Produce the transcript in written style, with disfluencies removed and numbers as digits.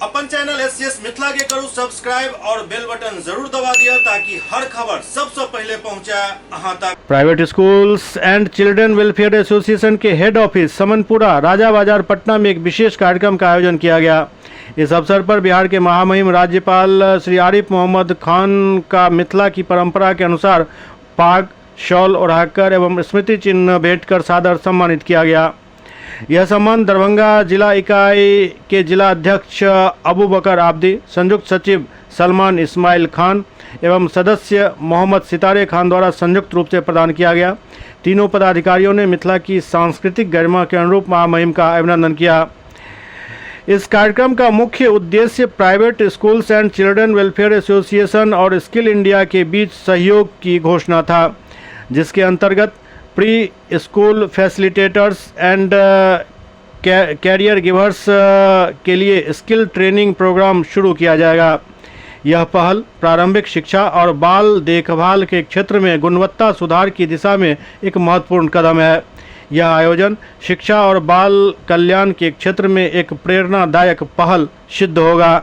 अपन channel SCS Mithila के करू subscribe और बेल बटन जरूर दबा दिया ताकि हर खबर सबसे पहले पहुंचा अहां तक। Private schools and children welfare association के हेड ऑफिस समनपुरा राजा बाजार पटना में एक विशेष कार्यक्रम का आयोजन किया गया। इस अवसर पर बिहार के महामहिम राज्यपाल श्री आरिफ मोहम्मद खान का मिथिला की परंपरा के अनुसार पाग, शॉल ओढ़ाकर एवं स्मृति चिन्ह भेंट कर सादर सम्मानित किया गया। यह सम्मान दरभंगा जिला इकाई के जिला अध्यक्ष अबू बकर आब्दी, संयुक्त सचिव सलमान इस्माइल खान एवं सदस्य मोहम्मद सितारे खान द्वारा संयुक्त रूप से प्रदान किया गया। तीनों पदाधिकारियों ने मिथिला की सांस्कृतिक गरिमा के अनुरूप महामहिम का अभिनंदन किया। इस कार्यक्रम का मुख्य उद्देश्य private schools and children welfare association और स्किल इंडिया के बीच सहयोग की घोषणा था, जिसके अंतर्गत pre school facilitators and caregivers के लिए स्किल ट्रेनिंग प्रोग्राम शुरू किया जाएगा। यह पहल प्रारंभिक शिक्षा और बाल देखभाल के क्षेत्र में गुणवत्ता सुधार की दिशा में एक महत्वपूर्ण कदम है। यह आयोजन शिक्षा और बाल कल्याण के क्षेत्र में एक प्रेरणादायक पहल सिद्ध होगा।